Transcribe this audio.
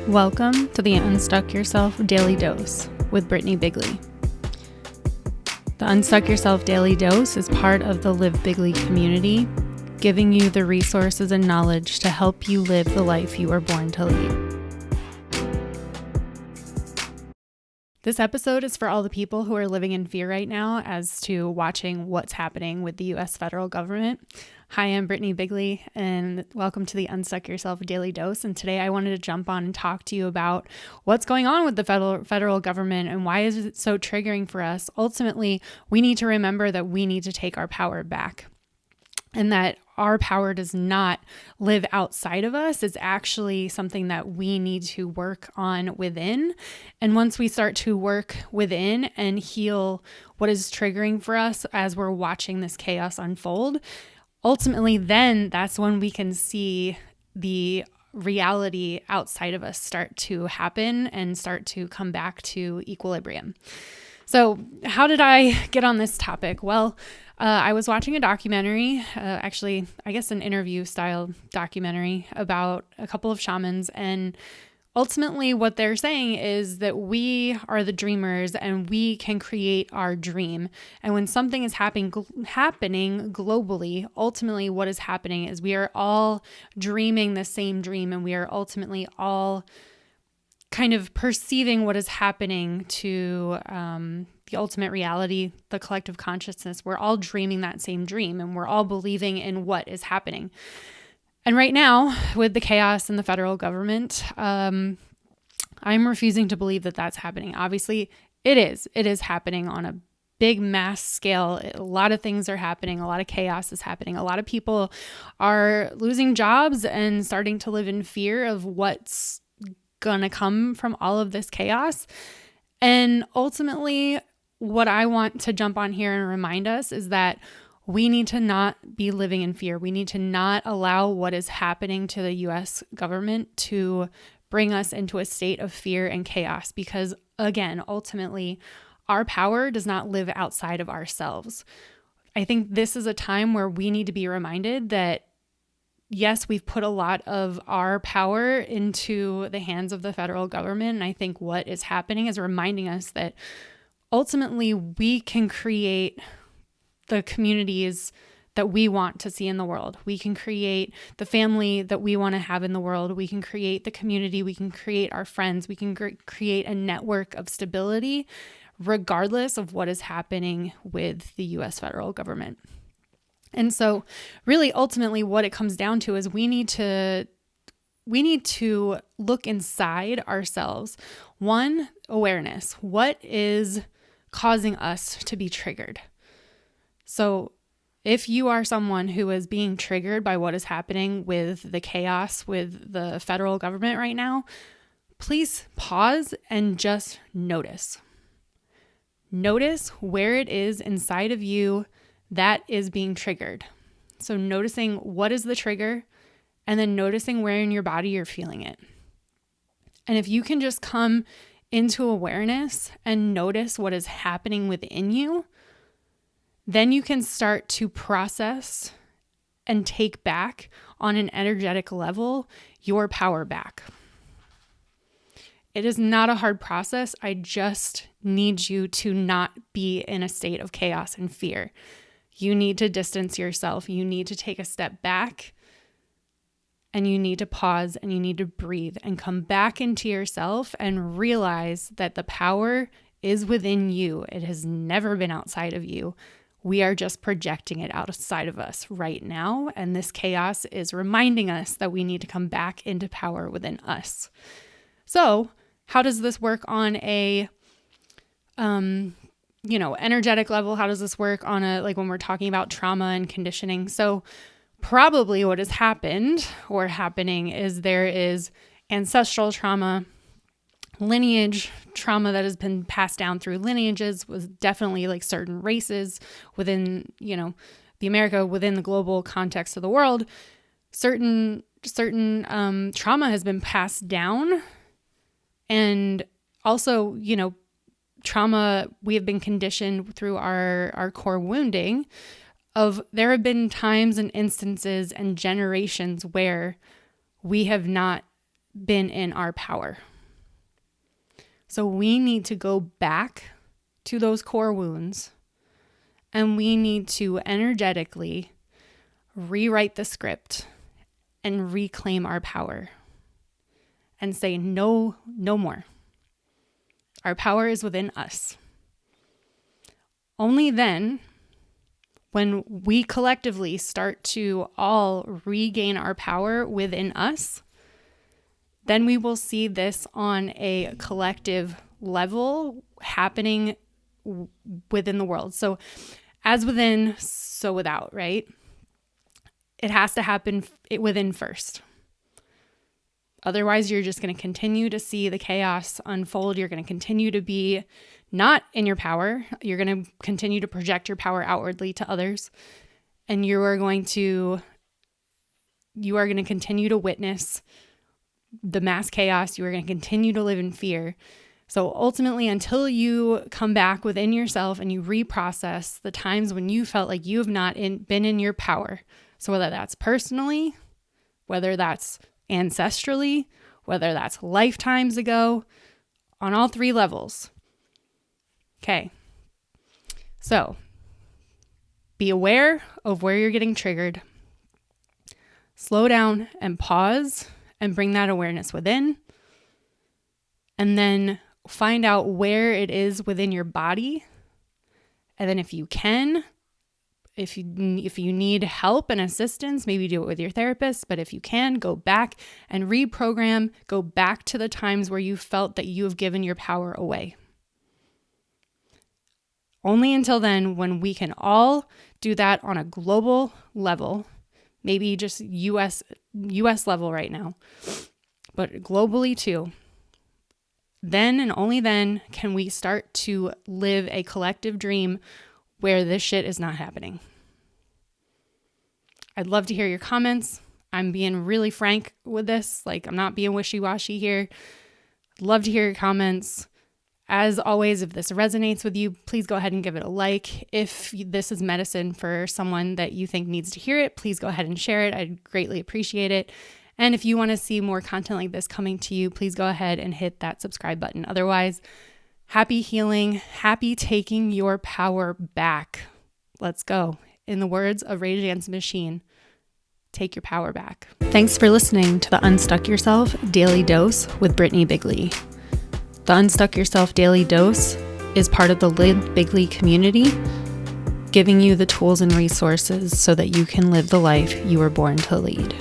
Welcome to the Unstuck Yourself Daily Dose with Brittany Bigley. The Unstuck Yourself Daily Dose is part of the Live Bigley community, giving you the resources and knowledge to help you live the life you were born to lead. This episode is for all the people who are living in fear right now as to watching what's happening with the U.S. federal government. Hi, I'm Brittany Bigley, and welcome to the Unstuck Yourself Daily Dose. And today I wanted to jump on and talk to you about what's going on with the federal government and why is it so triggering for us. Ultimately, we need to remember that we need to take our power back, and that our power does not live outside of us. It's actually something that we need to work on within. And once we start to work within and heal what is triggering for us as we're watching this chaos unfold, ultimately then that's when we can see the reality outside of us start to happen and start to come back to equilibrium. So how did I get on this topic? Well, I was watching a documentary, actually, I guess an interview style documentary about a couple of shamans. And ultimately what they're saying is that we are the dreamers and we can create our dream. And when something is happening globally, ultimately what is happening is we are all dreaming the same dream, and we are ultimately all kind of perceiving what is happening to the ultimate reality, the collective consciousness. We're all dreaming that same dream, and we're all believing in what is happening. And right now, with the chaos in the federal government, I'm refusing to believe that that's happening. Obviously, it is. It is happening on a big mass scale. A lot of things are happening. A lot of chaos is happening. A lot of people are losing jobs and starting to live in fear of what's gonna come from all of this chaos. And ultimately, what I want to jump on here and remind us is that we need to not be living in fear. We need to not allow what is happening to the US government to bring us into a state of fear and chaos, because again, ultimately, our power does not live outside of ourselves. I think this is a time where we need to be reminded that yes, we've put a lot of our power into the hands of the federal government. And I think what is happening is reminding us that ultimately we can create the communities that we want to see in the world. We can create the family that we want to have in the world. We can create the community. We can create our friends. We can create a network of stability regardless of what is happening with the US federal government. And so really ultimately what it comes down to is we need to look inside ourselves. One, awareness. What is causing us to be triggered? So if you are someone who is being triggered by what is happening with the chaos with the federal government right now, please pause and just notice. Notice where it is inside of you that is being triggered. So noticing what is the trigger, and then noticing where in your body you're feeling it. And if you can just come into awareness and notice what is happening within you, then you can start to process and take back on an energetic level your power back. It is not a hard process. I just need you to not be in a state of chaos and fear. You need to distance yourself. You need to take a step back, and you need to pause, and you need to breathe and come back into yourself and realize that the power is within you. It has never been outside of you. We are just projecting it outside of us right now. And this chaos is reminding us that we need to come back into power within us. So how does this work on a, energetic level? How does this work on when we're talking about trauma and conditioning? So probably what has happened or happening is there is ancestral trauma, lineage trauma that has been passed down through lineages, was definitely certain races within, the America, within the global context of the world. Certain trauma has been passed down, and also, trauma, we have been conditioned through our core wounding of there have been times and instances and generations where we have not been in our power. So we need to go back to those core wounds, and we need to energetically rewrite the script and reclaim our power and say, no more. Our power is within us. Only then, when we collectively start to all regain our power within us, then we will see this on a collective level happening within the world. So as within, so without, right? It has to happen within first. Otherwise, you're just going to continue to see the chaos unfold. You're going to continue to be not in your power. You're going to continue to project your power outwardly to others. And you are going to continue to witness the mass chaos. You are going to continue to live in fear. So ultimately, until you come back within yourself and you reprocess the times when you felt like you have not been in your power. So whether that's personally, whether that's ancestrally, whether that's lifetimes ago, on all three levels. Okay. So be aware of where you're getting triggered. Slow down and pause and bring that awareness within. And then find out where it is within your body. And then if you can, if you need help and assistance, maybe do it with your therapist. But if you can, go back and reprogram, go back to the times where you felt that you have given your power away. Only until then, when we can all do that on a global level, maybe just US level right now, but globally too, then and only then can we start to live a collective dream where this shit is not happening. I'd love to hear your comments. I'm being really frank with this. Like, I'm not being wishy-washy here. I'd love to hear your comments. As always, if this resonates with you, please go ahead and give it a like. If this is medicine for someone that you think needs to hear it, please go ahead and share it. I'd greatly appreciate it. And if you want to see more content like this coming to you, please go ahead and hit that subscribe button. Otherwise, happy healing, happy taking your power back. Let's go. In the words of Rage Against the Machine, take your power back. Thanks for listening to the Unstuck Yourself Daily Dose with Brittany Bigley. The Unstuck Yourself Daily Dose is part of the Bigley community, giving you the tools and resources so that you can live the life you were born to lead.